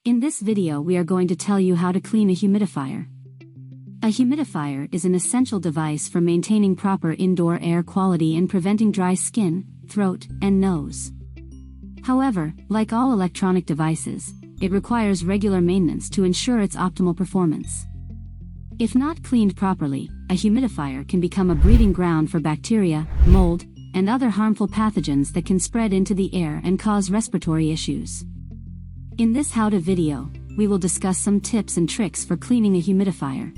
In this video we are going to tell you how to clean a humidifier. A humidifier is an essential device for maintaining proper indoor air quality and preventing dry skin, throat, and nose. However, like all electronic devices, it requires regular maintenance to ensure its optimal performance. If not cleaned properly, a humidifier can become a breeding ground for bacteria, mold, and other harmful pathogens that can spread into the air and cause respiratory issues. In this how-to video, we will discuss some tips and tricks for cleaning a humidifier.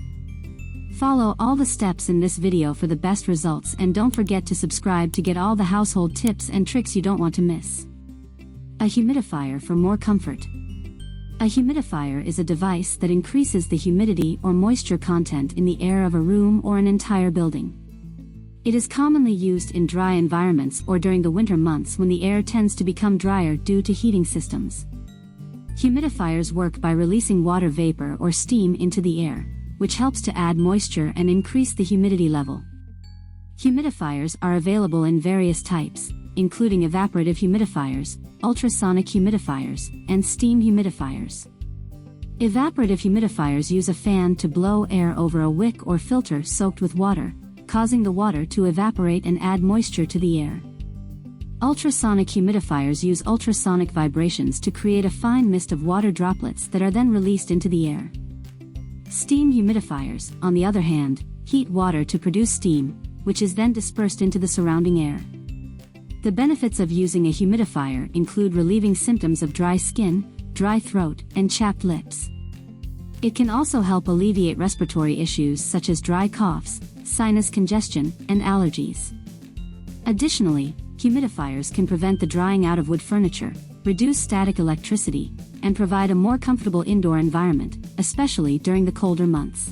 Follow all the steps in this video for the best results, and don't forget to subscribe to get all the household tips and tricks you don't want to miss. A humidifier for more comfort. A humidifier is a device that increases the humidity or moisture content in the air of a room or an entire building. It is commonly used in dry environments or during the winter months when the air tends to become drier due to heating systems. Humidifiers work by releasing water vapor or steam into the air, which helps to add moisture and increase the humidity level. Humidifiers are available in various types, including evaporative humidifiers, ultrasonic humidifiers, and steam humidifiers. Evaporative humidifiers use a fan to blow air over a wick or filter soaked with water, causing the water to evaporate and add moisture to the air. Ultrasonic humidifiers use ultrasonic vibrations to create a fine mist of water droplets that are then released into the air. Steam humidifiers, on the other hand, heat water to produce steam, which is then dispersed into the surrounding air. The benefits of using a humidifier include relieving symptoms of dry skin, dry throat, and chapped lips. It can also help alleviate respiratory issues such as dry coughs, sinus congestion, and allergies. Additionally, humidifiers can prevent the drying out of wood furniture, reduce static electricity, and provide a more comfortable indoor environment, especially during the colder months.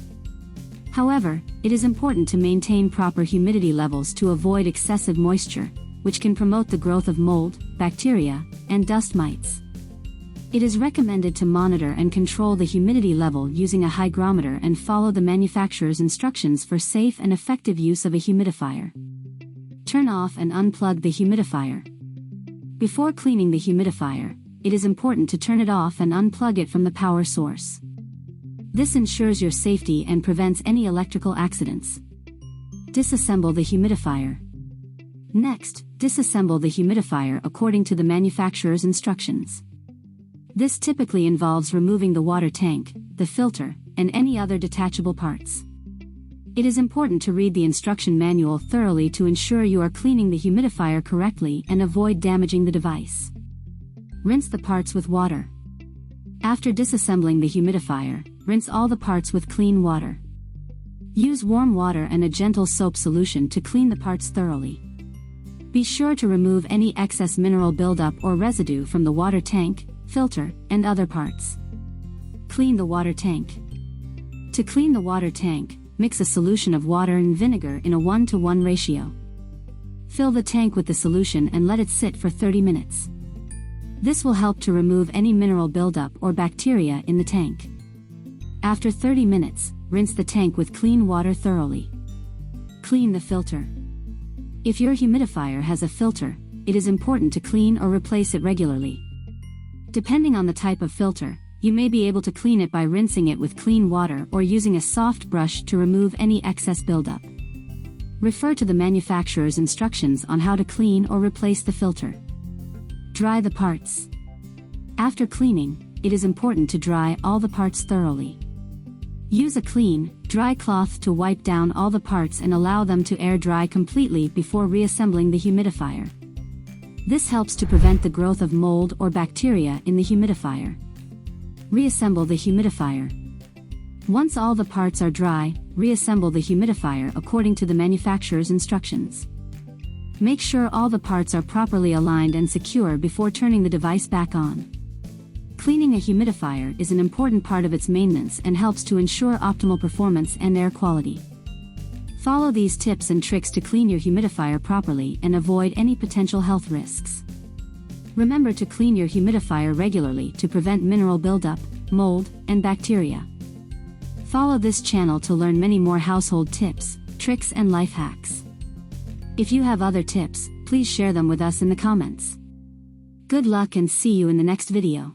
However, it is important to maintain proper humidity levels to avoid excessive moisture, which can promote the growth of mold, bacteria, and dust mites. It is recommended to monitor and control the humidity level using a hygrometer and follow the manufacturer's instructions for safe and effective use of a humidifier. Turn off and unplug the humidifier. Before cleaning the humidifier, it is important to turn it off and unplug it from the power source. This ensures your safety and prevents any electrical accidents. Disassemble the humidifier. Next, disassemble the humidifier according to the manufacturer's instructions. This typically involves removing the water tank, the filter, and any other detachable parts. It is important to read the instruction manual thoroughly to ensure you are cleaning the humidifier correctly and avoid damaging the device. Rinse the parts with water. After disassembling the humidifier, rinse all the parts with clean water. Use warm water and a gentle soap solution to clean the parts thoroughly. Be sure to remove any excess mineral buildup or residue from the water tank, filter, and other parts. Clean the water tank. To clean the water tank, mix a solution of water and vinegar in a 1:1 ratio. Fill the tank with the solution and let it sit for 30 minutes. This will help to remove any mineral buildup or bacteria in the tank. After 30 minutes, rinse the tank with clean water thoroughly. Clean the filter. If your humidifier has a filter, it is important to clean or replace it regularly. Depending on the type of filter, you may be able to clean it by rinsing it with clean water or using a soft brush to remove any excess buildup. Refer to the manufacturer's instructions on how to clean or replace the filter. Dry the parts. After cleaning, it is important to dry all the parts thoroughly. Use a clean, dry cloth to wipe down all the parts and allow them to air dry completely before reassembling the humidifier. This helps to prevent the growth of mold or bacteria in the humidifier. Reassemble the humidifier. Once all the parts are dry, reassemble the humidifier according to the manufacturer's instructions. Make sure all the parts are properly aligned and secure before turning the device back on. Cleaning a humidifier is an important part of its maintenance and helps to ensure optimal performance and air quality. Follow these tips and tricks to clean your humidifier properly and avoid any potential health risks. Remember to clean your humidifier regularly to prevent mineral buildup, mold, and bacteria. Follow this channel to learn many more household tips, tricks, and life hacks. If you have other tips, please share them with us in the comments. Good luck and see you in the next video.